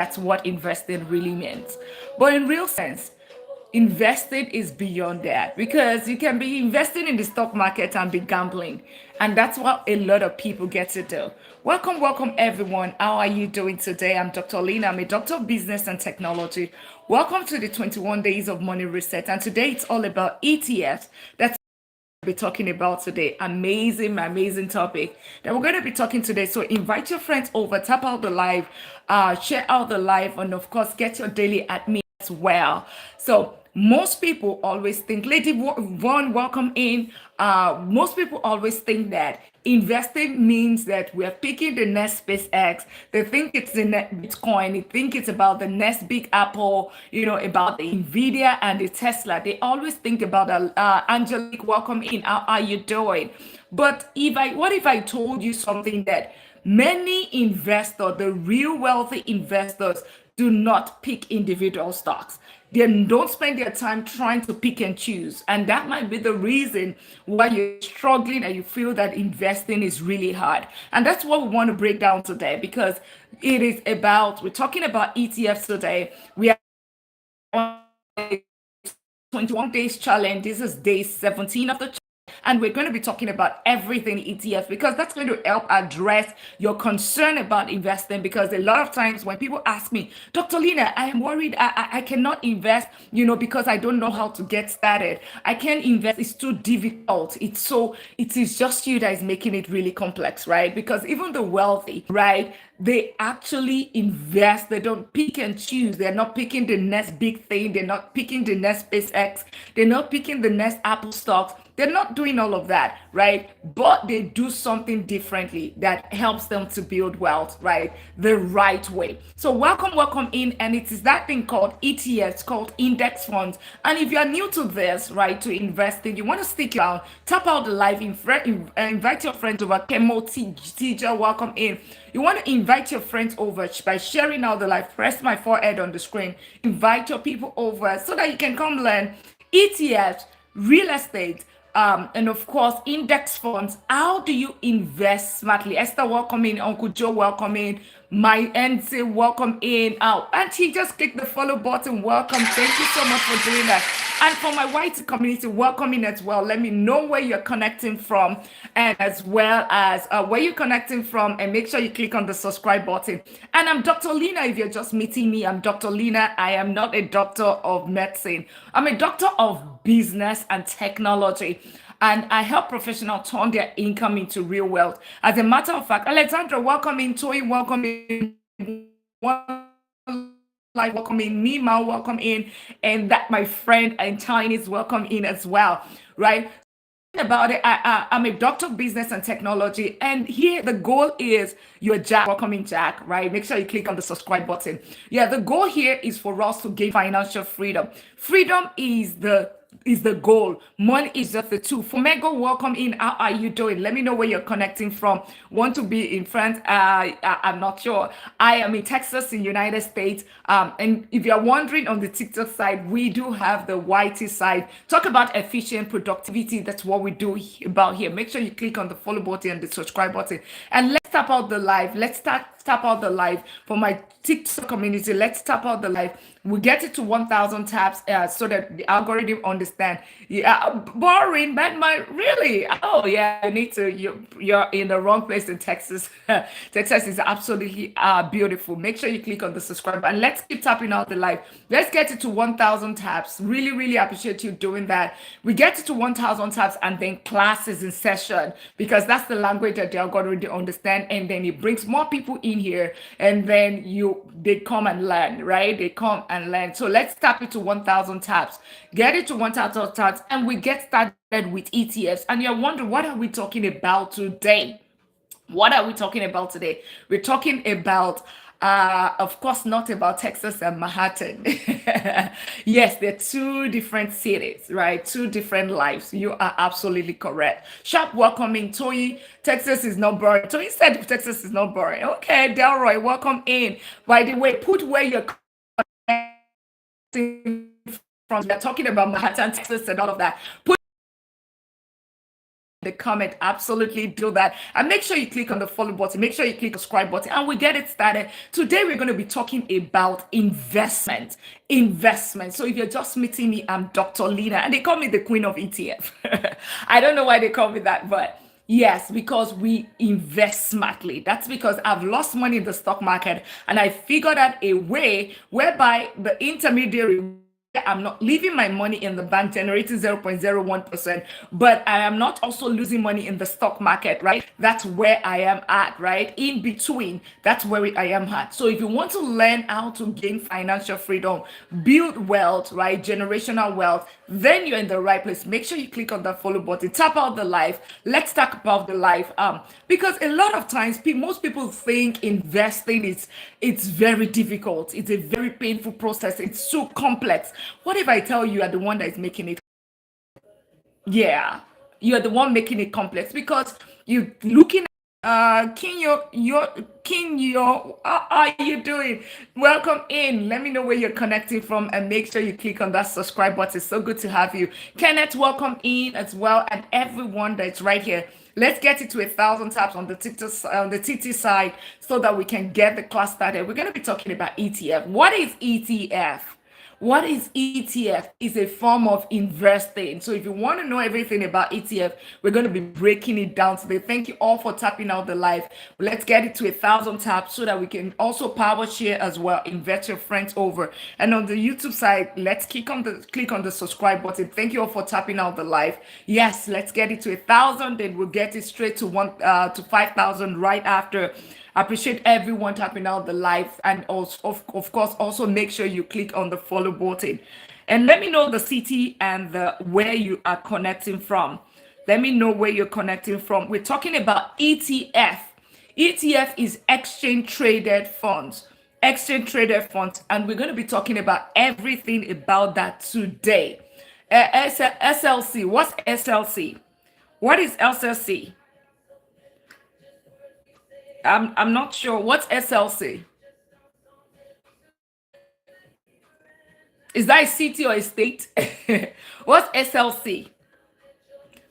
that's what investing really means. But in real sense, investing is beyond that because you can be investing in the stock market and be gambling. And that's what a lot of people get to do. Welcome, welcome everyone. How are you doing today? I'm Dr. Lina. I'm a doctor of business and technology. Welcome to the 21 days of money reset. And today it's all about ETFs. That's be talking about today. Amazing, amazing topic that we're going to be talking today. So invite your friends over, tap out the live, share out the live, and of course, get your daily admin as well. So most people always think, Lady Vaughn, welcome in. Most people always think that investing means that we're picking the next SpaceX. They think it's the next Bitcoin. They think it's about the next big Apple, about the Nvidia and the Tesla. They always think about Angelique, welcome in. How are you doing? But what if I told you something that many investors, the real wealthy investors, do not pick individual stocks. They don't spend their time trying to pick and choose. And that might be the reason why you're struggling and you feel that investing is really hard. And that's what we want to break down today because we're talking about ETFs today. We are on a 21 days challenge. This is day 17 of the challenge. And we're going to be talking about everything ETF because that's going to help address your concern about investing. Because a lot of times when people ask me, Dr. Lina, I am worried I cannot invest, because I don't know how to get started. I can't invest. It's too difficult. It is just you that is making it really complex, right? Because even the wealthy, right? They actually invest. They don't pick and choose. They're not picking the next big thing. They're not picking the next SpaceX. They're not picking the next Apple stocks. They're not doing all of that, right? But they do something differently that helps them to build wealth, right? The right way. So welcome, welcome in. And it is that thing called ETFs, called index funds. And if you're new to this, right, to investing, you want to stick around, tap out the live, invite your friends over. Kemo teacher, welcome in. You want to invite your friends over by sharing out the live. Press my forehead on the screen. Invite your people over so that you can come learn ETFs, real estate, and of course, index funds. How do you invest smartly? Esther, welcome in. Uncle Joe, welcome in. My auntie, welcome in. Oh, auntie, just click the follow button. Welcome. Thank you so much for doing that. And for my white community, welcome in as well. Let me know where you're connecting from and as well as where you're connecting from. And make sure you click on the subscribe button. And I'm Dr. Lina. If you're just meeting me, I'm Dr. Lina. I am not a doctor of medicine. I'm a doctor of business and technology. And I help professionals turn their income into real wealth. As a matter of fact, Alexandra, welcome in. Toy, welcome in. One Live, welcome in. Mima, welcome in. And that my friend and Chinese, welcome in as well. Right? About it, I'm a doctor of business and technology, and here the goal is your Jack. Welcome in, Jack. Right? Make sure you click on the subscribe button. Yeah, the goal here is for us to gain financial freedom. Freedom is the goal. Money is just the tool. For Mego, welcome in. How are you doing? Let me know where you're connecting from. Want to be in France? I'm not sure. I am in Texas, in United States. And if you're wondering on the TikTok side, we do have the YT side. Talk about efficient productivity. That's what we do about here. Make sure you click on the follow button and the subscribe button. And let's tap out the live. Let's tap out the live for my TikTok community. Let's tap out the live. We get it to 1,000 taps so that the algorithm understand. Yeah, boring, but really, oh yeah, you need to. You're in the wrong place in Texas. Texas is absolutely beautiful. Make sure you click on the subscribe and let's keep tapping out the live. Let's get it to 1,000 taps. Really, really appreciate you doing that. We get it to 1,000 taps and then class is in session because that's the language that the algorithm understand, and then it brings more people in here, and then they come and learn, right? They come and learn. So let's tap it to 1,000 taps. Get it to 1,000 taps, and we get started with ETFs. And you're wondering, what are we talking about today? What are we talking about today? We're talking about, of course, not about Texas and Manhattan. Yes, they're two different cities, right? Two different lives. You are absolutely correct. Sharp, welcoming Toyi. Texas is not boring. Toyi said Texas is not boring. Okay, Delroy, welcome in. By the way, put where you're from. We're talking about Manhattan, Texas, and all of that. Put the comment, absolutely do that. And make sure you click on the follow button. Make sure you click subscribe button and we get it started. Today, we're going to be talking about investment. Investment. So if you're just meeting me, I'm Dr. Lina and they call me the queen of ETF. I don't know why they call me that, but yes, because we invest smartly. That's because I've lost money in the stock market and I figured out a way whereby the intermediary, I'm not leaving my money in the bank generating 0.01%, but I am not also losing money in the stock market, right? That's where I am at, right? In between, that's where I am at. So if you want to learn how to gain financial freedom, build wealth, right? Generational wealth, then you're in the right place. Make sure you click on that follow button, tap out the live. Let's talk about the live. Because a lot of times most people think investing is it's very difficult. It's a very painful process. It's so complex. What if I tell you are the one that is making it? Yeah, you're the one making it complex because you looking King, how are you doing? Welcome in. Let me know where you're connecting from and make sure you click on that subscribe button. It's so good to have you. Kenneth, welcome in as well, and everyone that's right here. Let's get it to 1,000 taps on the TT side so that we can get the class started. We're going to be talking about ETF. What is ETF? What is ETF? Is a form of investing. So if you want to know everything about ETF, we're going to be breaking it down today. Thank you all for tapping out the live. Let's get it to 1,000 taps so that we can also power share as well. Invite your friends over. And on the YouTube side, let's click on the subscribe button. Thank you all for tapping out the live. Yes, let's get it to 1,000. Then we'll get it straight to 5,000 right after. I appreciate everyone tapping out the live and also, of course, also make sure you click on the follow button. And let me know the city and where you are connecting from. Let me know where you're connecting from. We're talking about ETF. ETF is exchange traded funds. Exchange traded funds. And we're going to be talking about everything about that today. SLC. What's SLC? What is SLC? I'm not sure. What's SLC? Is that a city or a state? What's SLC?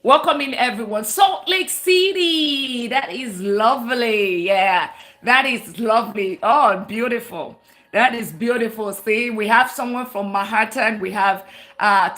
Welcome in everyone. Salt Lake City. That is lovely. Yeah, that is lovely. Oh, beautiful. That is beautiful. See, we have someone from Manhattan. We have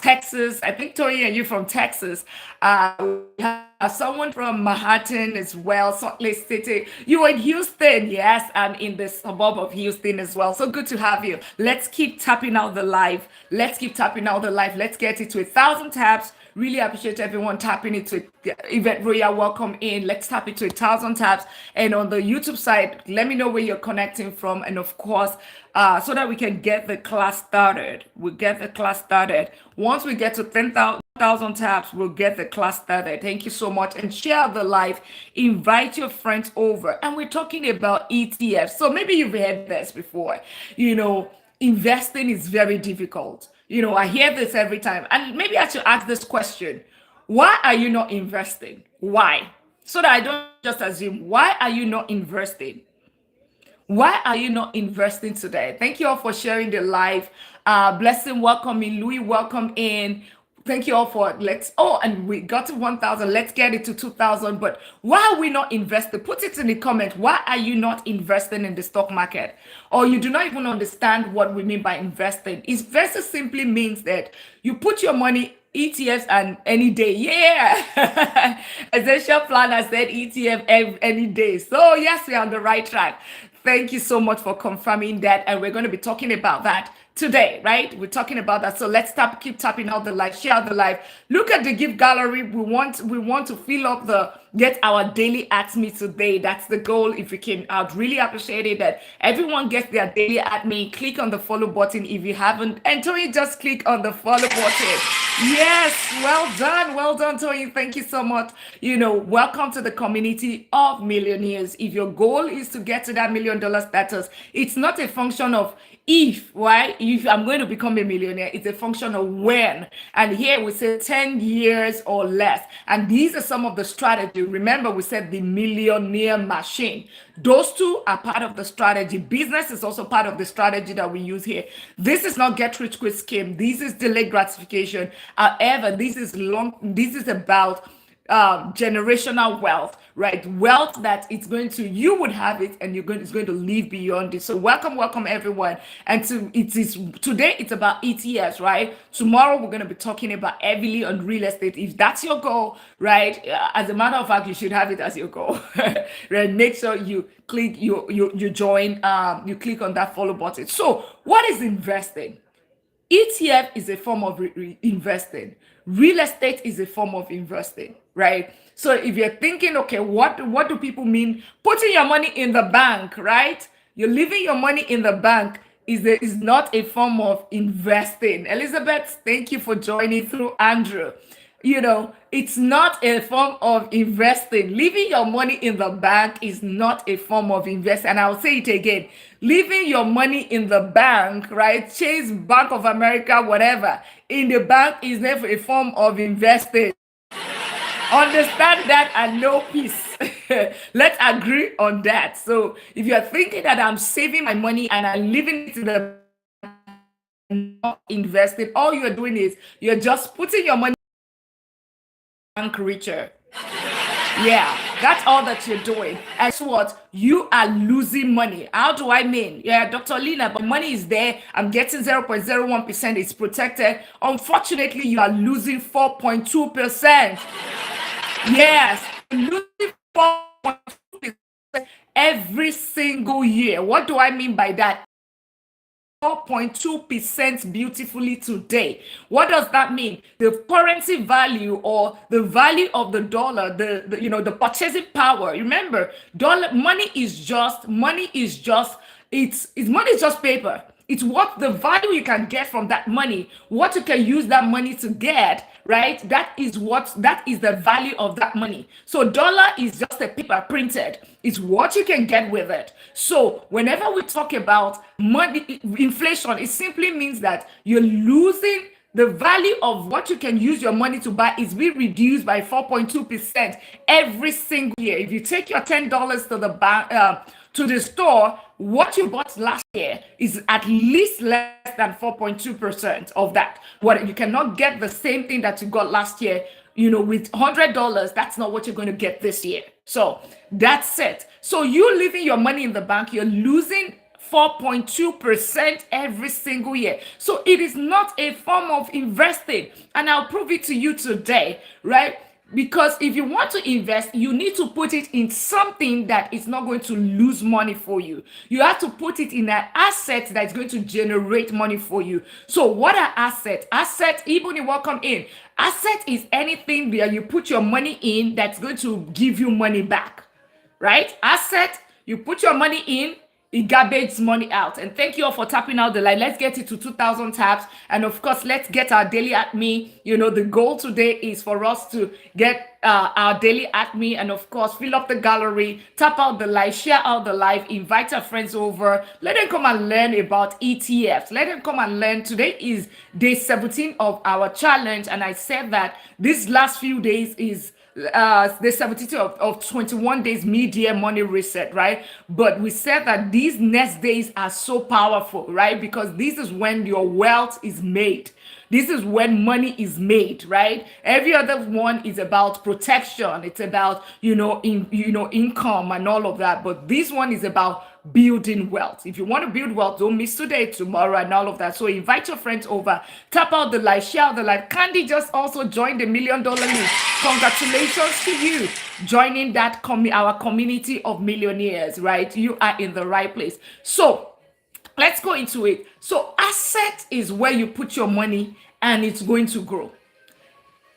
Texas. I think Tori and you from Texas. We have someone from Manhattan as well, Salt Lake City. You are in Houston. Yes, I'm in the suburb of Houston as well. So good to have you. Let's keep tapping out the live. Let's keep tapping out the live. Let's get it to 1,000 taps. Really appreciate everyone tapping it to Event Royal. Welcome in. Let's tap it to 1,000 taps. And on the YouTube side, let me know where you're connecting from. And of course, so that we can get the class started. We'll get the class started. Once we get to 10,000 taps, we'll get the class started. Thank you so much. And share the live. Invite your friends over. And we're talking about ETFs. So maybe you've heard this before. Investing is very difficult. I hear this every time. And maybe I should ask this question. Why are you not investing? Why? So that I don't just assume, why are you not investing? Why are you not investing today? Thank you all for sharing the live. Blessing, welcome in. Louis, welcome in. Thank you all for and we got to 1,000. Let's get it to 2,000. But why are we not investing? Put it in the comment. Why are you not investing in the stock market? Or you do not even understand what we mean by investing. Investing simply means that you put your money ETFs and any day. Yeah. Essential planner said ETF any day. So yes, we're on the right track. Thank you so much for confirming that. And we're going to be talking about that today, right? We're talking about that. So let's keep tapping out the live, share out the live. Look at the gift gallery. We want to fill up get our daily Ask Me today. That's the goal. If you can, I'd really appreciate it that everyone gets their daily Ask Me. Click on the follow button if you haven't. And Tony, just click on the follow button. Yes, well done, Tony. Thank you so much. Welcome to the community of millionaires. If your goal is to get to that $1 million status, it's not a function of if I'm going to become a millionaire, it's a function of when. And here we say 10 years or less. And these are some of the strategy. Remember, we said the millionaire machine. Those two are part of the strategy. Business is also part of the strategy that we use here. This is not get rich quick scheme. This is delayed gratification. However, this is about generational wealth, right? Wealth that it's going to, you would have it, and it's going to live beyond it. So welcome everyone. And it is today, it's about ETFs, right? Tomorrow we're going to be talking about heavily on real estate. If that's your goal, right? As a matter of fact, you should have it as your goal. Right? Make sure you click, you join, you click on that follow button. So what is investing? ETF is a form of investing. Real estate is a form of investing, right? So if you're thinking, okay, what do people mean putting your money in the bank, right? You're leaving your money in the bank is not a form of investing. Elizabeth, thank you for joining through Andrew. It's not a form of investing. Leaving your money in the bank is not a form of investing. And I'll say it again. Leaving your money in the bank, right? Chase, Bank of America, whatever, in the bank is never a form of investing. Understand that and know peace. Let's agree on that. So if you're thinking that I'm saving my money and I'm leaving it in the not investing, all you're doing is you're just putting your money in the bank richer. Yeah, that's all that you're doing. And so what? You are losing money. How do I mean? Yeah, Dr. Lina, but money is there. I'm getting 0.01%. It's protected. Unfortunately, you are losing 4.2%. Yes, losing 4.2% every single year. What do I mean by that? 4.2% beautifully today. What does that mean? The currency value, or the value of the dollar, the purchasing power. Remember, money is just money is just paper. It's what the value you can get from that money, what you can use that money to get, right? That is the value of that money. So dollar is just a paper printed. It's what you can get with it. So whenever we talk about money, inflation, it simply means that you're losing the value of what you can use your money to buy is being reduced by 4.2% every single year. If you take your $10 to the bank, to the store, what you bought last year is at least less than 4.2% of that. What you cannot get the same thing that you got last year, with $100. That's not what you're going to get this year. So that's it. So you leaving your money in the bank, you're losing 4.2% every single year. So it is not a form of investing. And I'll prove it to you today, right? Because if you want to invest, you need to put it in something that is not going to lose money for you. You have to put it in an asset that's going to generate money for you. So what are assets? Assets, even in welcome in. Asset is anything where you put your money in that's going to give you money back, right? Asset, you put your money in, it garbage money out. And thank you all for tapping out the line. Let's get it to 2,000 taps. And of course, let's get our daily at me. The goal today is for us to get our daily at me. And of course, fill up the gallery, tap out the live, share out the live, invite our friends over. Let them come and learn about ETFs. Let them come and learn. Today is day 17 of our challenge. And I said that these last few days is the 72 of 21 days mid-year money reset, right? But we said that these next days are so powerful, right? Because this is when your wealth is made. This is when money is made, right? Every other one is about protection. It's about, income and all of that. But this one is about building wealth. If you want to build wealth, don't miss today, tomorrow, and all of that. So invite your friends over, tap out the live, share out the live. Candy just also joined the $1 Million League. Congratulations to you joining that our community of millionaires, right? You are in the right place. So let's go into it. So asset is where you put your money and it's going to grow.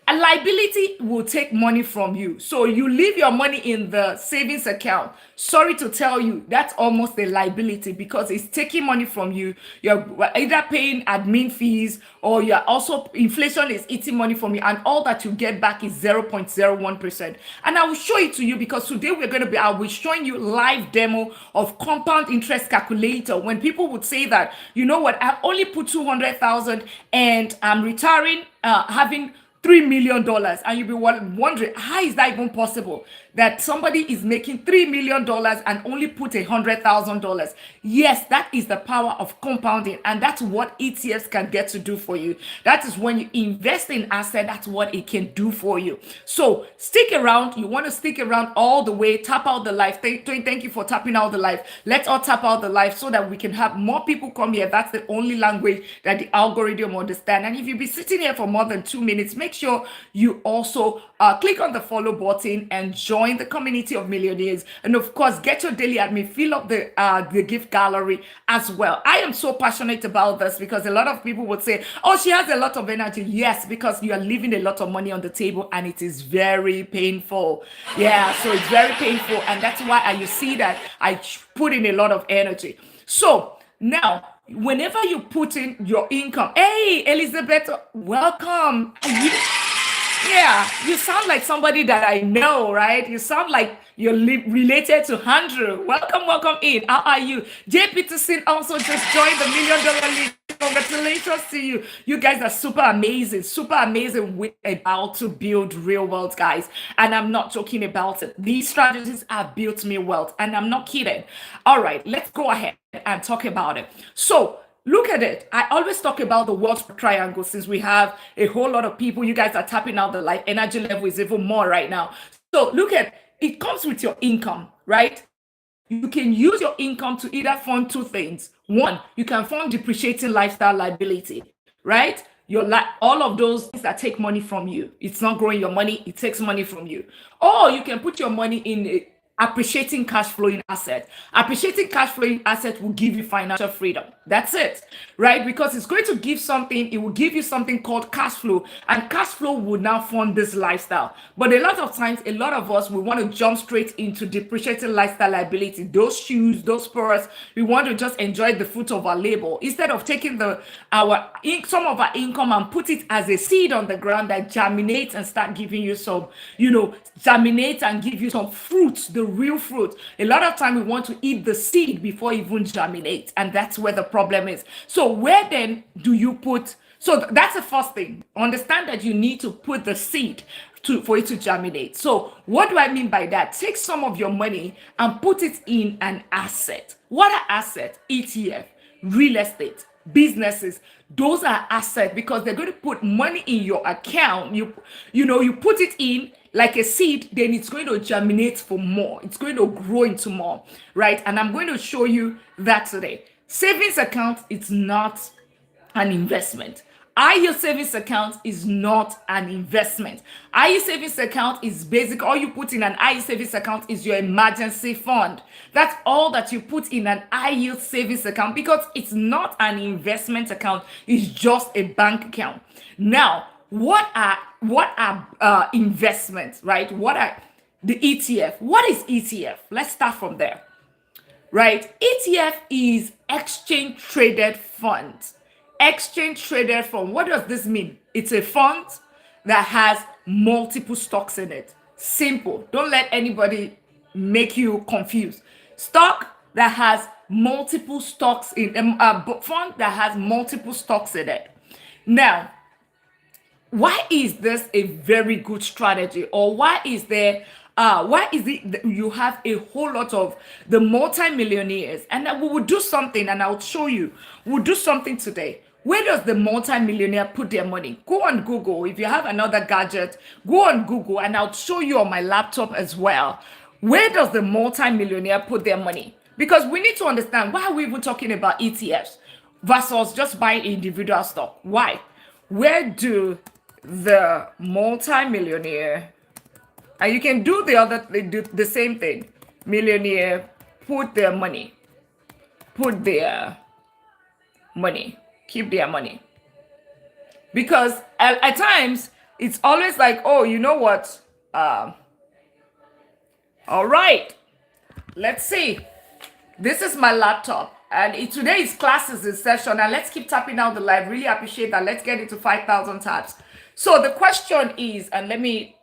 A liability will take money from you. So you leave your money in the savings account. Sorry to tell you, that's almost a liability because it's taking money from you. You're either paying admin fees or you're also, inflation is eating money from you, and all that you get back is 0.01%. And I will show it to you because today I will be showing you live demo of compound interest calculator. When people would say that, you know what, I only put 200,000 and I'm retiring, having $3 million, and you'll be wondering, how is that even possible that somebody is making $3 million and only put $100,000? Yes, that is the power of compounding, and that's what ETFs can get to do for you. That is when you invest in asset, that's what it can do for you. So stick around. You want to stick around all the way. Tap out the live. Thank you for tapping out the live. Let's all tap out the live so that we can have more people come here. That's the only language that the algorithm understand. And if you be sitting here for more than 2 minutes, make sure you also click on the follow button and join the community of millionaires. And of course, get your daily admin, fill up the gift gallery as well. I am so passionate about this because a lot of people would say, oh, she has a lot of energy. Yes, because you are leaving a lot of money on the table and it is very painful. Yeah, so it's very painful. And that's why you see that I put in a lot of energy. So now, whenever you put in your income, hey, Elizabeth, welcome. Yeah, you sound like somebody that I know, right? You sound like you're related to Andrew. Welcome in. How are you? Jay Peterson also just joined the $1 Million League. Congratulations to you. You guys are super amazing. We're about to build real wealth, guys. And I'm not joking about it. These strategies have built me wealth, and I'm not kidding. All right, let's go ahead and talk about it. So, look at it. I always talk about the wealth triangle since we have a whole lot of people. You guys are tapping out the live. Energy level is even more right now. So look at it. Comes with your income, right? You can use your income to either fund two things. One, you can fund depreciating lifestyle liability, right? All of those things that take money from you. It's not growing your money, it takes money from you. Or you can put your money in a appreciating cash flowing asset. Appreciating cash flowing asset will give you financial freedom. That's it, right? Because it's going to give something, it will give you something called cash flow, and cash flow will now fund this lifestyle. But a lot of times, a lot of us, we want to jump straight into depreciating lifestyle liability. Those shoes, those purse, we want to just enjoy the fruit of our labor instead of taking some of our income and put it as a seed on the ground that germinates and start giving you some, germinate and give you some fruit, the real fruit. A lot of time we want to eat the seed before it even germinate, and that's where the problem is. So where then do you put? So that's the first thing. Understand that you need to put the seed for it to germinate. So what do I mean by that? Take some of your money and put it in an asset. What are assets? ETF, real estate, businesses. Those are assets because they're going to put money in your account. You put it in like a seed, then it's going to germinate for more. It's going to grow into more, right? And I'm going to show you that today. Savings account, it's not an investment. High-yield savings account is not an investment. High-yield savings account is basic. All you put in an high-yield savings account is your emergency fund. That's all that you put in an high-yield savings account because it's not an investment account. It's just a bank account. Now, what are investments, right? What are the ETF? What is ETF? Let's start from there, right? ETF is exchange traded funds. Exchange traded fund. What does this mean? It's a fund that has multiple stocks in it. Simple. Don't let anybody make you confused. Stock that has multiple stocks in fund that has multiple stocks in it. Now, why is this a very good strategy, or why is it that you have a whole lot of the multimillionaires? And we will do something, and I'll show you. We'll do something today. Where does the multimillionaire put their money? Go on Google. If you have another gadget, go on Google, and I'll show you on my laptop as well. Where does the multimillionaire put their money? Because we need to understand, why are we even talking about ETFs versus just buying individual stock? Why? Where do the multi-millionaire, and you can do the same thing, millionaire, put their money, keep their money? Because at times it's always like, oh, you know what, all right, let's see. This is my laptop, and today's class is in session, and let's keep tapping out the live. Really appreciate that. Let's get it to 5,000 taps. So the question is, and let me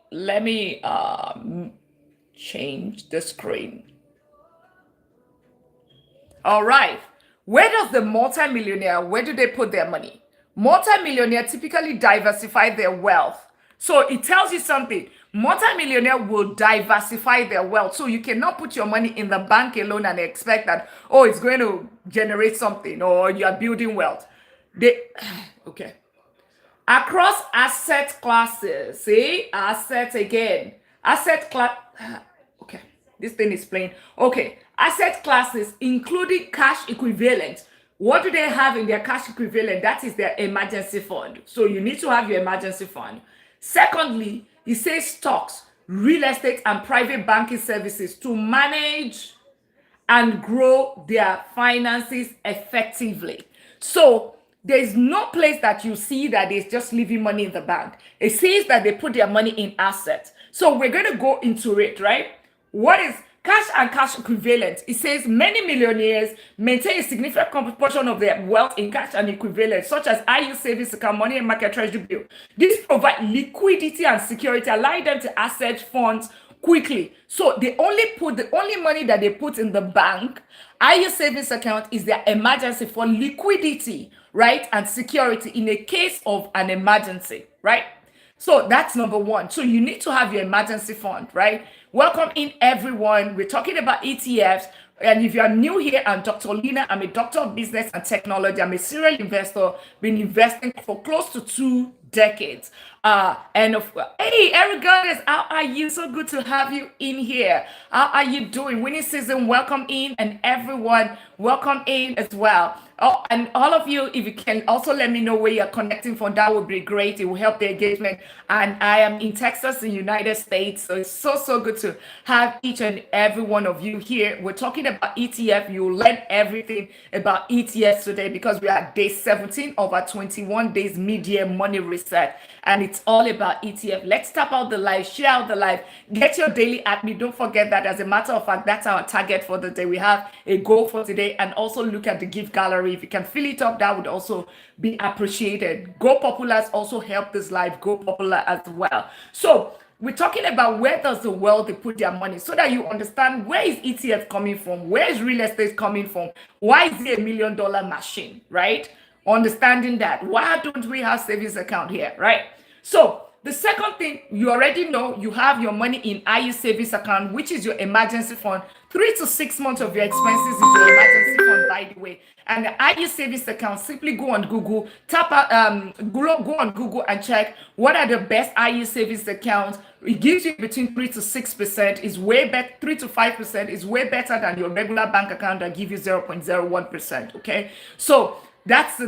change the screen. All right. Where does the multimillionaire, where do they put their money? Multimillionaire typically diversify their wealth. So it tells you something. Multimillionaire will diversify their wealth. So you cannot put your money in the bank alone and expect that, oh, it's going to generate something or you are building wealth. They okay. Across asset classes, see? Assets again. Asset class. Okay, this thing is playing. Okay, asset classes, including cash equivalent. What do they have in their cash equivalent? That is their emergency fund. So you need to have your emergency fund. Secondly, it says stocks, real estate, and private banking services to manage and grow their finances effectively. So there's no place that you see that is just leaving money in the bank. It says that they put their money in assets. So we're going to go into it, right? What is cash and cash equivalent? It says many millionaires maintain a significant portion of their wealth in cash and equivalent, such as IU savings account, money and market treasury bill. This provide liquidity and security, allowing them to access funds quickly. So the only money that they put in the bank, IU savings account, is their emergency for liquidity, right? And security in a case of an emergency, right? So that's number one. So you need to have your emergency fund, right? Welcome in, everyone. We're talking about ETFs. And if you are new here, I'm Dr. Lina. I'm a doctor of business and technology. I'm a serial investor, been investing for close to 2 decades. Hey, Eric Goddess, how are you? So good to have you in here. How are you doing? Winning season, welcome in, and everyone, welcome in as well. Oh, and all of you, if you can also let me know where you're connecting from, that would be great. It will help the engagement. And I am in Texas, in the United States. So it's so good to have each and every one of you here. We're talking about ETF. You'll learn everything about ETFs today because we are day 17 of our 21 days mid-year money reset. And it's all about ETF. Let's tap out the live, share out the live, get your daily at me. Don't forget that, as a matter of fact, that's our target for the day. We have a goal for today, and also look at the gift gallery. If you can fill it up, that would also be appreciated. Go Popular has also helped this live go popular as well. So we're talking about where does the world they put their money, so that you understand where is ETF coming from, where is real estate coming from, why is it $1 million machine, right? Understanding that, why don't we have savings account here, right? So the second thing, you already know, you have your money in IU savings account, which is your emergency fund. 3 to 6 months of your expenses is your emergency fund, by the way. And the IU savings account, simply go on Google, go on Google and check what are the best IU savings accounts. It gives you between 3 to 6%. Is way better. 3 to 5% is way better than your regular bank account that give you 0.01%. Okay, so that's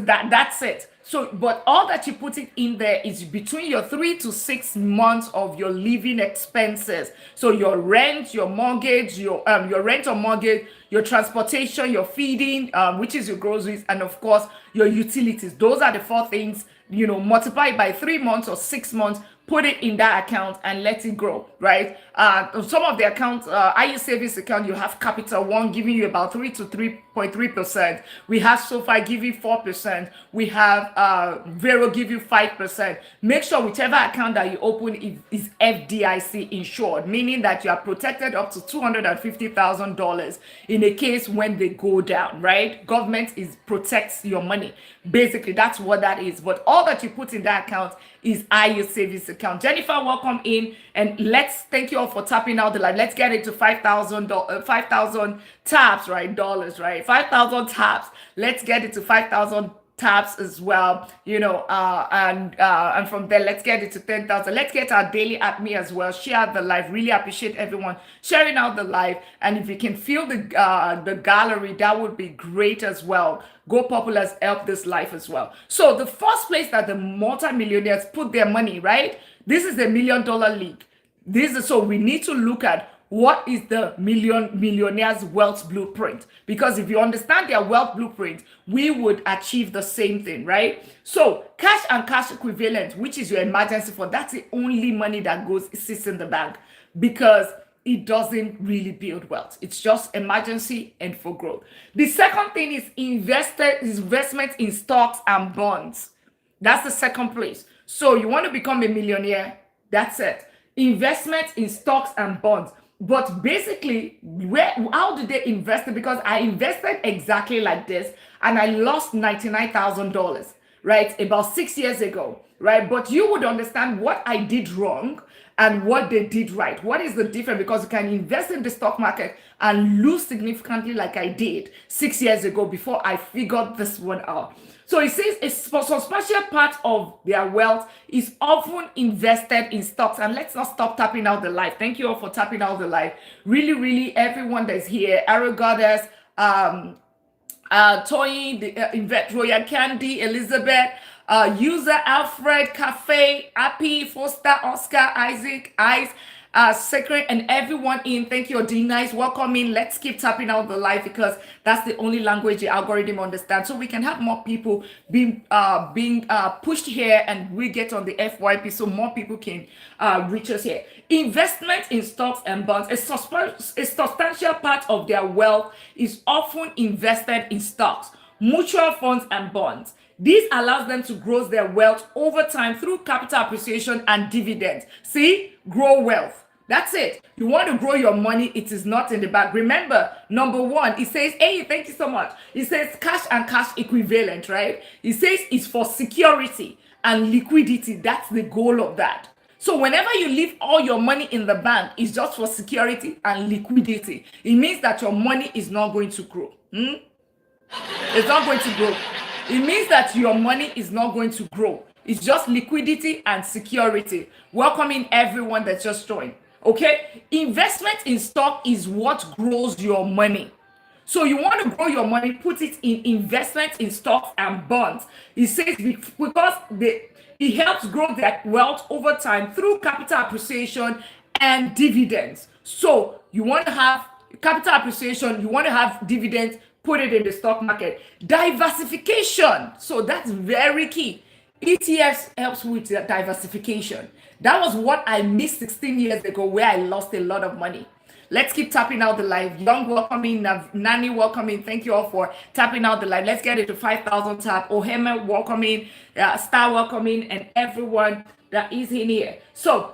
it. So, but all that you put it in there is between your 3 to 6 months of your living expenses. So your rent, your mortgage, your rent or mortgage, your transportation, your feeding, which is your groceries, and of course your utilities. Those are the 4 things. Multiply by 3 months or 6 months. Put it in that account and let it grow, right? Some of the accounts, IU savings account, you have Capital One giving you about 3 to 3.3%. We have SoFi giving 4%. We have Vero give you 5%. Make sure whichever account that you open is FDIC insured, meaning that you are protected up to $250,000 in a case when they go down, right? Government protects your money. Basically, that's what that is. But all that you put in that account is IU savings account. Jennifer, welcome in, and let's thank you all for tapping out the live. Let's get it to 5,000 taps, right? Dollars, right? 5,000 taps. Let's get it to 5,000 taps as well, and from there, let's get it to 10,000. Let's get our daily at me as well. Share the live. Really appreciate everyone sharing out the live. And if you can feel the gallery, that would be great as well. Go Populars help this life as well. So the first place that the multimillionaires put their money, right? This is the $1 million league. So we need to look at what is the millionaires' wealth blueprint? Because if you understand their wealth blueprint, we would achieve the same thing, right? So cash and cash equivalent, which is your emergency fund, that's the only money that sits in the bank, because it doesn't really build wealth. It's just emergency and for growth. The second thing is investment in stocks and bonds. That's the second place. So you want to become a millionaire, that's it. Investment in stocks and bonds. But basically, how did they invest it? Because I invested exactly like this and I lost $99,000, right? About 6 years ago, right? But you would understand what I did wrong and what they did right. What is the difference? Because you can invest in the stock market and lose significantly like I did 6 years ago before I figured this one out. So it says a substantial part of their wealth is often invested in stocks. And let's not stop tapping out the live. Thank you all for tapping out the live. Really, really, everyone that's here, Arrow Goddess, Toyin, the Yvette, Royal Candy, Elizabeth, User, Alfred, Cafe, Appy, Foster, Oscar, Isaac, Ice, Secret, and everyone in. Thank you, D Nice. Welcome in. Let's keep tapping out the live because that's the only language the algorithm understands. So we can have more people being pushed here, and we get on the FYP so more people can reach us here. Investment in stocks and bonds, a substantial part of their wealth is often invested in stocks, mutual funds, and bonds. This allows them to grow their wealth over time through capital appreciation and dividends. See, grow wealth. That's it. You want to grow your money, it is not in the bank. Remember, number one, it says, hey, thank you so much. It says cash and cash equivalent, right? It says it's for security and liquidity. That's the goal of that. So whenever you leave all your money in the bank, it's just for security and liquidity. It means that your money is not going to grow. It's not going to grow. It means that your money is not going to grow. It's just liquidity and security. Welcoming everyone that just joined. Okay? Investment in stock is what grows your money. So you want to grow your money, put it in investment in stocks and bonds. It says because it helps grow their wealth over time through capital appreciation and dividends. So you want to have capital appreciation, you want to have dividends, put it in the stock market. Diversification. So that's very key. ETFs helps with diversification. That was what I missed 16 years ago where I lost a lot of money. Let's keep tapping out the live. Young welcoming, Nani welcoming. Thank you all for tapping out the live. Let's get it to 5,000 tap. Ohema welcoming, Star welcoming, and everyone that is in here. So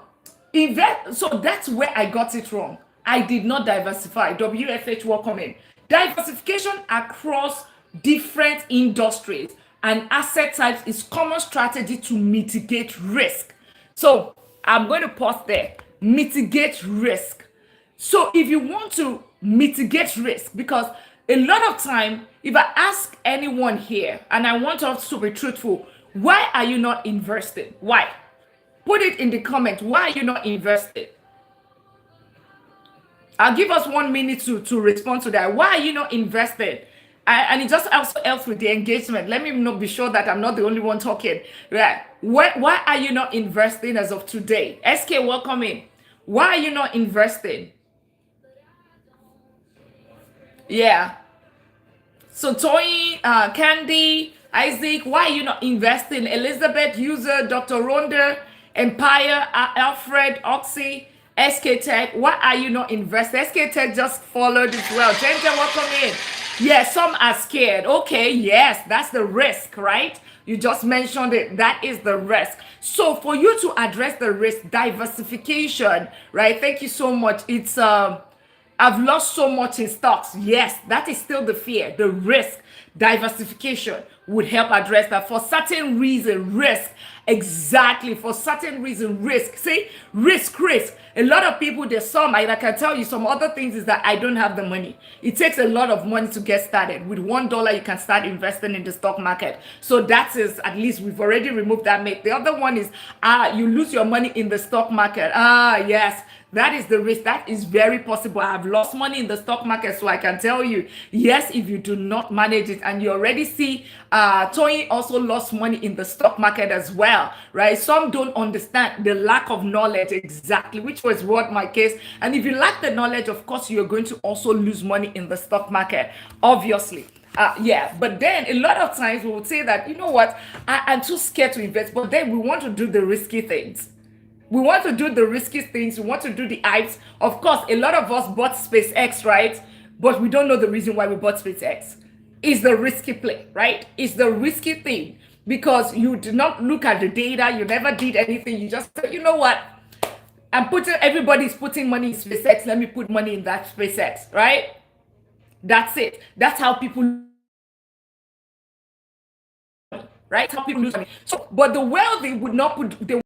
that's where I got it wrong. I did not diversify. WFH welcoming. Diversification across different industries and asset types is common strategy to mitigate risk. So I'm going to pause there. Mitigate risk. So if you want to mitigate risk, because a lot of time, if I ask anyone here, and I want us to be truthful, why are you not invested? Why? Put it in the comment. Why are you not invested? I'll give us 1 minute to respond to that. Why are you not invested? And it just also helps with the engagement. Let me be sure that I'm not the only one talking. Right? Why are you not investing as of today? SK, welcome in. Why are you not investing? Yeah. So Toy, Candy, Isaac, why are you not investing? Elizabeth, User, Dr. Rhonda, Empire, Alfred, Oxy, SK Tech, why are you not investing? SK Tech just followed as well. Ginger, welcome in. Yes, some are scared. Okay, yes, that's the risk, right? You just mentioned it. That is the risk. So for you to address the risk, diversification, right? Thank you so much. It's I've lost so much in stocks. Yes, that is still the fear, the risk. Diversification would help address that. For certain reason, risk. Exactly. For certain reason, risk. See, risk. A lot of people, there's some, I can tell you some other things is that I don't have the money. It takes a lot of money to get started. With $1, you can start investing in the stock market. So that is, at least we've already removed that myth. The other one is, you lose your money in the stock market. Yes. That is the risk. That is very possible. I have lost money in the stock market, so I can tell you, yes, if you do not manage it. And you already see Tony also lost money in the stock market as well, right? Some don't understand the lack of knowledge exactly, which was what my case. And if you lack the knowledge, of course, you're going to also lose money in the stock market, obviously. Yeah, but then a lot of times we would say that, you know what, I'm too scared to invest, but then we want to do the risky things. We want to do the risky things. We want to do the hypes. Of course, a lot of us bought SpaceX, right? But we don't know the reason why we bought SpaceX. It's the risky play, right? It's the risky thing because you did not look at the data. You never did anything. You just said, you know what? Everybody's putting money in SpaceX. Let me put money in that SpaceX, right? That's it. That's how people. right? How people lose money. So, but the wealthy would not put the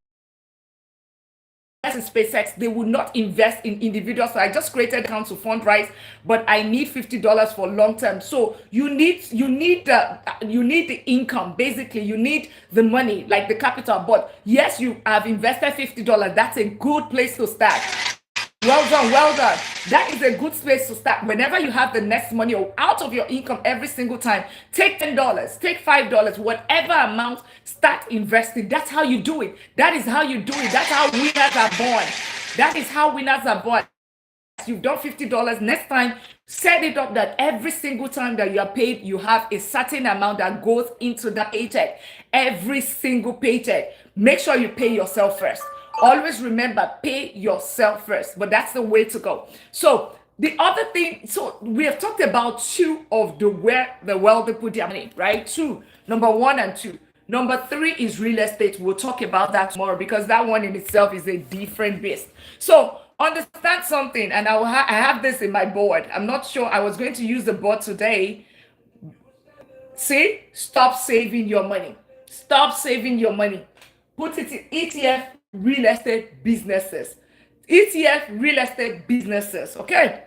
in SpaceX, they would not invest in individuals. So I just created accounts to fundraise, but I need $50 for long term. So you need the income. Basically, you need the money, like the capital. But yes, you have invested $50. That's a good place to start. Well done, well done. That is a good space to start. Whenever you have the next money or out of your income every single time, take $10, take $5, whatever amount, start investing. That's how you do it. That is how you do it. That's how winners are born. That is how winners are born. You've done $50. Next time, set it up that every single time that you are paid, you have a certain amount that goes into that paycheck. Every single paycheck. Make sure you pay yourself first. Always remember, pay yourself first. But that's the way to go. So the other thing, so we have talked about two of the where the wealthy put their money, right? Two, number one and two. Number three is real estate. We'll talk about that tomorrow because that one in itself is a different beast. So understand something, and I have this in my board. I'm not sure I was going to use the board today. See, stop saving your money. Stop saving your money. Put it in ETF real estate businesses. ETF real estate businesses. Okay.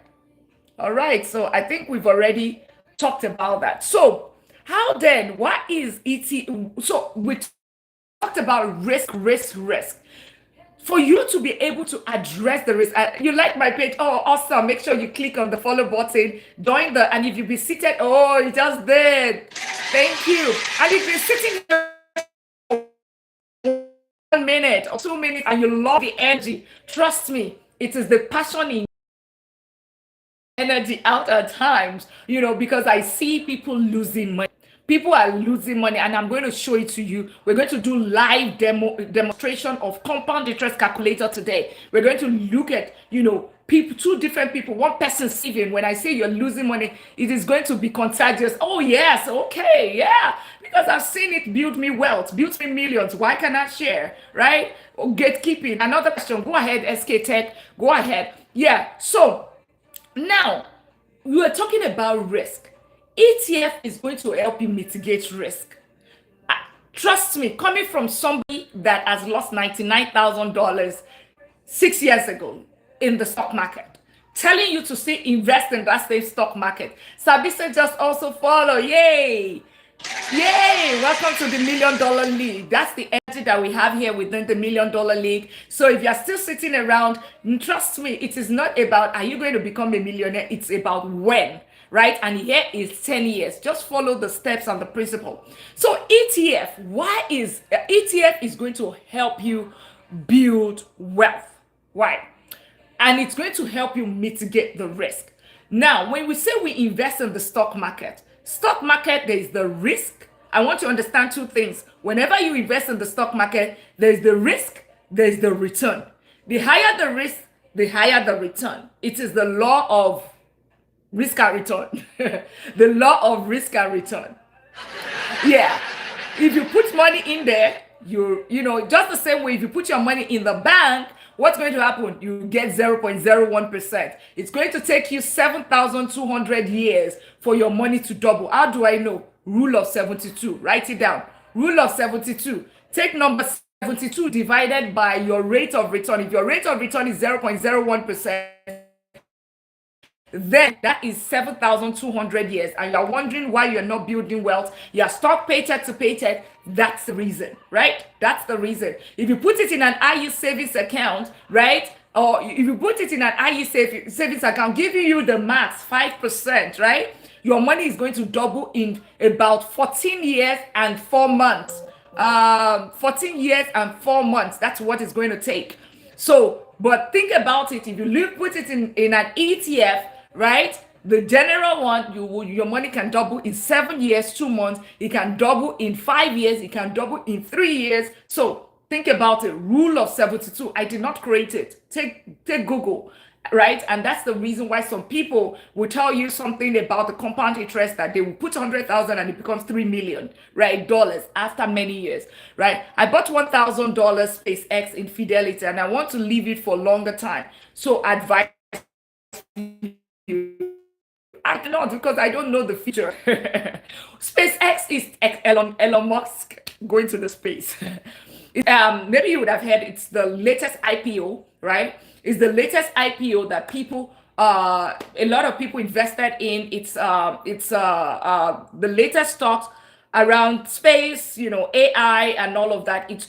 All right. So I think we've already talked about that. So how then? What is ETF? So we talked about risk. For you to be able to address the risk, you like my page? Oh, awesome! Make sure you click on the follow button, join the, and if you be seated, oh, you just did. Thank you. And if you're sitting there 1 minute or 2 minutes and you love the energy, trust me, it is the passion in energy out at times, because I see people losing money. People are losing money, and I'm going to show it to you. We're going to do live demonstration of compound interest calculator today. We're going to look at, people, two different people, one person saving. When I say you're losing money, it is going to be contagious. Oh, yes, okay, yeah, because I've seen it build me wealth, build me millions. Why can't I share, right? Oh, gatekeeping. Another question. Go ahead, SK Tech. Go ahead. Yeah, so now we are talking about risk. ETF is going to help you mitigate risk. Trust me, coming from somebody that has lost $99,000 6 years ago in the stock market, telling you to still invest in that same stock market. Sabisa just also follow. Yay! Yay! Welcome to the $1 Million League. That's the energy that we have here within the $1 Million League. So if you're still sitting around, trust me, it is not about are you going to become a millionaire? It's about when, right? And here is 10 years. Just follow the steps and the principle. So ETF, ETF is going to help you build wealth. Why? And it's going to help you mitigate the risk. Now, when we say we invest in the stock market, there is the risk. I want you to understand two things. Whenever you invest in the stock market, there is the risk, there is the return. The higher the risk, the higher the return. It is the law of risk and return. The law of risk and return. Yeah. If you put money in there, just the same way if you put your money in the bank, what's going to happen? You get 0.01%. It's going to take you 7,200 years for your money to double. How do I know? Rule of 72. Write it down. Rule of 72. Take number 72 divided by your rate of return. If your rate of return is 0.01%, then that is 7,200 years, and you're wondering why you're not building wealth. You're stuck paycheck to paycheck. That's the reason, right? That's the reason. If you put it in an IU savings account, right? Or if you put it in an IU savings account, giving you the max 5%, right? Your money is going to double in about 14 years and 4 months. 14 years and 4 months. That's what it's going to take. So, but think about it. If you put it in an ETF, right? The general one, your money can double in 7 years, 2 months. It can double in 5 years. It can double in 3 years. So think about it. Rule of 72. I did not create it. Take Google, right? And that's the reason why some people will tell you something about the compound interest that they will put 100,000 and it becomes 3 million, right? Dollars after many years, right? I bought $1,000 SpaceX in Fidelity and I want to leave it for longer time. So advise you. I cannot because I don't know the future. SpaceX is Elon Musk. going to the space. Maybe you would have heard it's the latest IPO, right? It's the latest IPO that people, a lot of people invested in. It's the latest stocks around space, AI and all of that. It's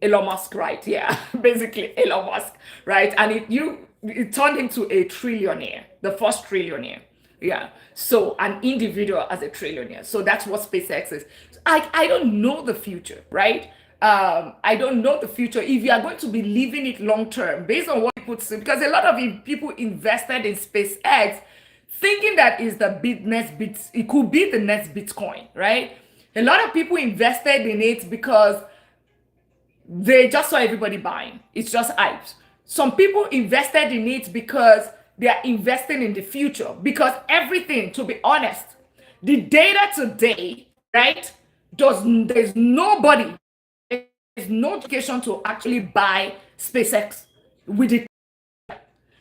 Elon Musk, right? Yeah, basically Elon Musk, right? And it turned him to a trillionaire, the first trillionaire. Yeah. So an individual as a trillionaire. So that's what SpaceX is. I don't know the future, right? I don't know the future. If you are going to be living it long term, based on what people say, because a lot of people invested in SpaceX thinking that is the next bit, it could be the next Bitcoin, right? A lot of people invested in it because they just saw everybody buying. It's just hypes. Some people invested in it because they are investing in the future. Because everything, to be honest, the data today, right? There's nobody, there's no education to actually buy SpaceX with it.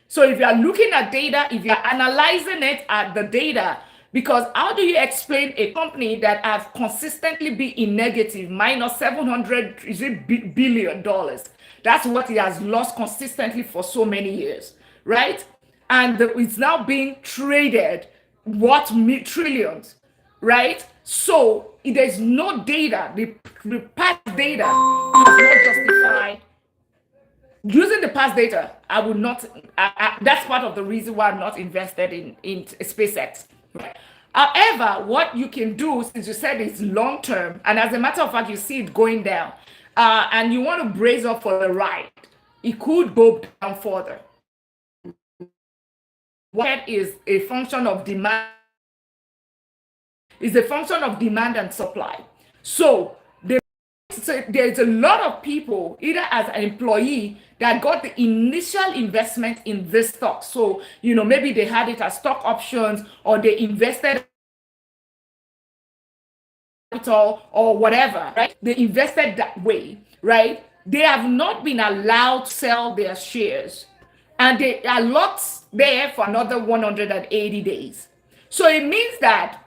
So if you are looking at data, if you are analyzing it at the data, because how do you explain a company that has consistently been in negative, minus 700 billion dollars? That's what it has lost consistently for so many years, right? And it's now being traded what trillions, right? So there's no data. The past data does not justify using the past data. I would not. That's part of the reason why I'm not invested in SpaceX. Right? However, what you can do, since you said it's long term, and as a matter of fact, you see it going down, and you want to brace up for the ride, it could go down further. What is a function of demand? Is a function of demand and supply. So there's a lot of people, either as an employee, that got the initial investment in this stock. So, maybe they had it as stock options, or they invested capital or whatever, right? They invested that way, right? They have not been allowed to sell their shares, and they are locked there for another 180 days. So it means that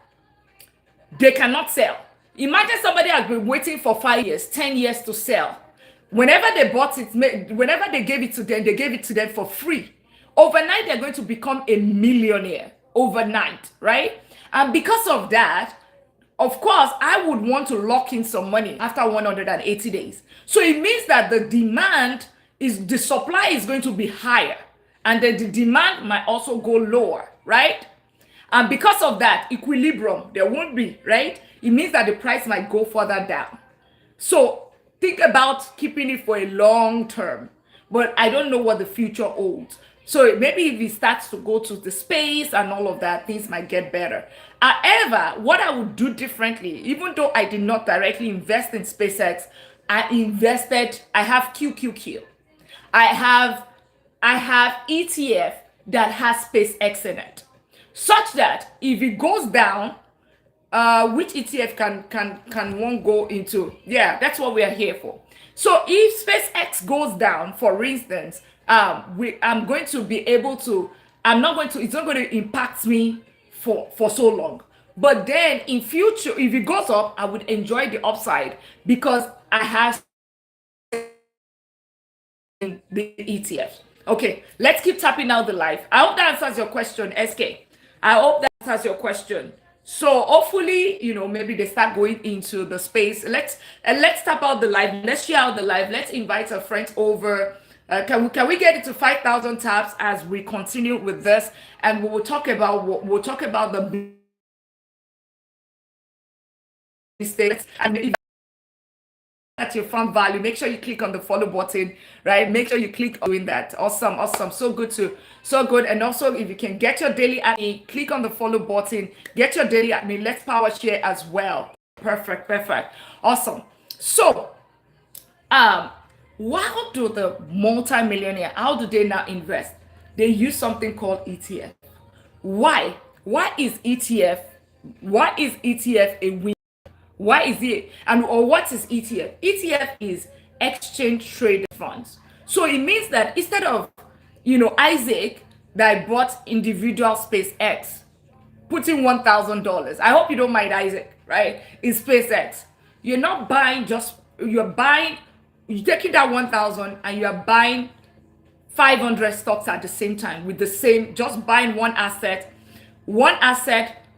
they cannot sell. Imagine somebody has been waiting for 5 years, 10 years to sell. Whenever they bought it, whenever they gave it to them, they gave it to them for free. Overnight, they're going to become a millionaire overnight, right? And because of that, of course, I would want to lock in some money after 180 days. So it means that the supply is going to be higher, and then the demand might also go lower, right? And because of that, equilibrium, there won't be, right? It means that the price might go further down. So think about keeping it for a long term, but I don't know what the future holds. So maybe if it starts to go to the space and all of that, things might get better. However, what I would do differently, even though I did not directly invest in SpaceX, I have QQQ. I have ETF that has SpaceX in it, such that if it goes down, which ETF can one go into? Yeah, that's what we are here for. So if SpaceX goes down, for instance, I'm going to be able to. It's not going to impact me for so long. But then in future, if it goes up, I would enjoy the upside because I have the ETF. Okay, let's keep tapping out the live. I hope that answers your question, SK. I hope that answers your question. So hopefully, maybe they start going into the space. Let's tap out the live. Let's share out the live. Let's invite our friends over. Can we get it to 5,000 taps as we continue with this? And we'll talk about the mistakes, and if that you found value, make sure you click on the follow button, right? Make sure you click on doing that. Awesome. So good. And also, if you can get your daily admin, click on the follow button, get your daily admin. Let's power share as well. Perfect. Awesome. So how do the multimillionaire, how do they now invest? They use something called ETF. Why is ETF a win? Why is it? Or what is ETF? ETF is exchange traded funds. So it means that instead of, Isaac that bought individual SpaceX, putting $1,000. I hope you don't mind Isaac, right? In SpaceX. You're not buying just, you're buying, you're taking that 1,000 and you're buying 500 stocks at the same time with the same, just buying one asset.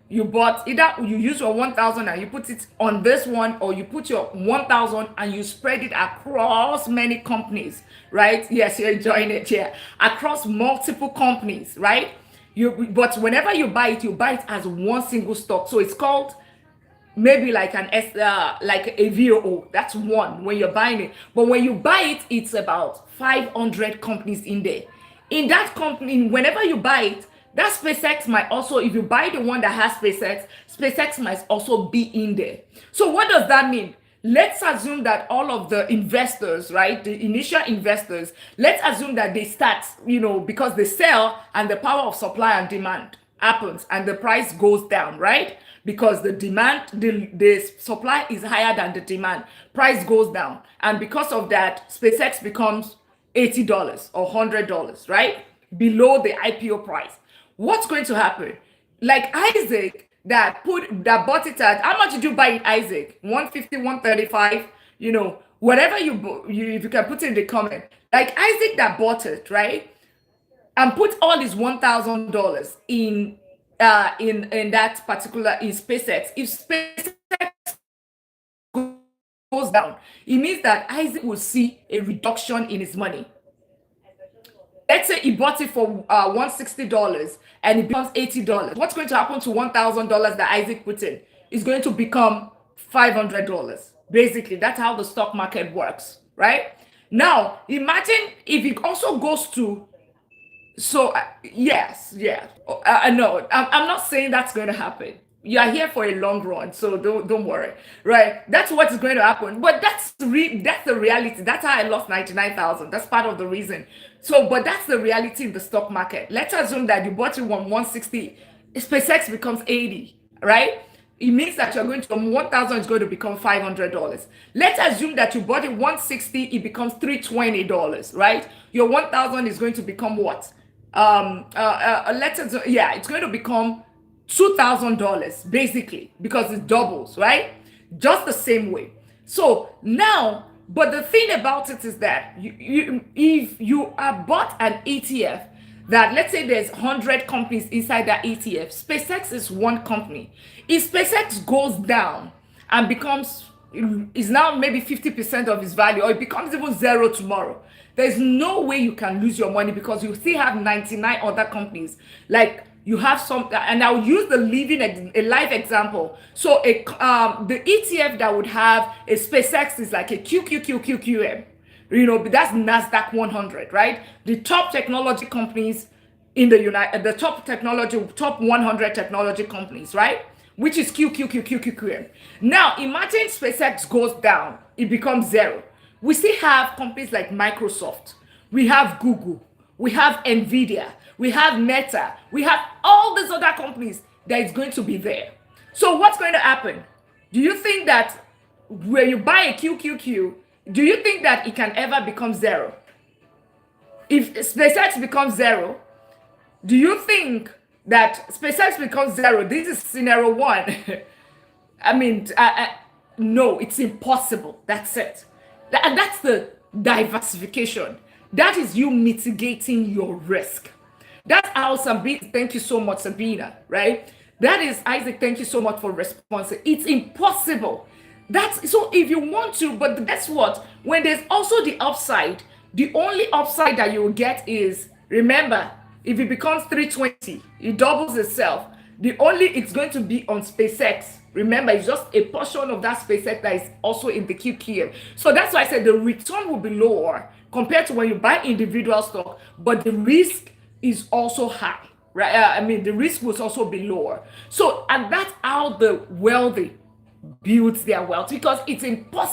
You bought, either you use your 1,000 and you put it on this one, or you put your 1,000 and you spread it across many companies, right? Yes, you're enjoying it here. Across multiple companies, right? But whenever you buy it as one single stock. So it's called maybe like like a VOO. That's one when you're buying it. But when you buy it, it's about 500 companies in there. In that company, whenever you buy it, that SpaceX might also, if you buy the one that has SpaceX might also be in there. So what does that mean? Let's assume that all of the investors, right, the initial investors, let's assume that they start, because they sell and the power of supply and demand happens and the price goes down, right? Because the supply is higher than the demand, price goes down. And because of that, SpaceX becomes $80 or $100, right? Below the IPO price. What's going to happen? Like Isaac that bought it at, how much did you buy it, Isaac? 150, 135, whatever if you can put it in the comment. Like Isaac that bought it, right? And put all his $1,000 in that particular in SpaceX. If SpaceX goes down, it means that Isaac will see a reduction in his money. Let's say he bought it for $160 and it becomes $80. What's going to happen to $1,000 that Isaac put in? It's going to become $500. Basically, that's how the stock market works, right? Now, imagine if it also goes to, yes, yeah. No, I'm not saying that's going to happen. You are here for a long run, so don't worry, right? That's what's going to happen. But that's the reality. That's how I lost 99,000. That's part of the reason. So, but that's the reality in the stock market. Let's assume that you bought it on 160, SpaceX becomes 80, right? It means that you're going to, 1,000 is going to become $500. Let's assume that you bought it 160, it becomes $320, right? Your 1,000 is going to become what? It's going to become $2,000 basically, because it doubles, right? Just the same way. So now, but the thing about it is that if you are bought an ETF, that let's say there's 100 companies inside that ETF, SpaceX is one company. If SpaceX goes down and is now maybe 50% of its value, or it becomes even zero tomorrow, there's no way you can lose your money, because you still have 99 other companies. Like you have some, and I'll use a live example. So the ETF that would have a SpaceX is like a QQQQQM. But that's NASDAQ 100, right? The top technology companies in the top 100 technology companies, right? Which is QQQQQM. Now, imagine SpaceX goes down, it becomes zero. We still have companies like Microsoft, we have Google, we have Nvidia, we have Meta, we have all these other companies that is going to be there. So what's going to happen? Do you think that when you buy a QQQ, do you think that it can ever become zero? If SpaceX becomes zero, do you think that SpaceX becomes zero? This is scenario one. I mean, no, it's impossible. That's it. And that's the diversification. That is you mitigating your risk. That's how Sabina, thank you so much, Sabina, right? That is Isaac, thank you so much for responding. It's impossible. That's so if you want to, but guess what? When there's also the upside, the only upside that you will get is, remember, if it becomes 320, it doubles itself. It's going to be on SpaceX. Remember, it's just a portion of that SpaceX that is also in the QQM. So that's why I said the return will be lower compared to when you buy individual stock, but the risk is also high, right? The risk will also be lower. So, and that's how the wealthy build their wealth, because it's impossible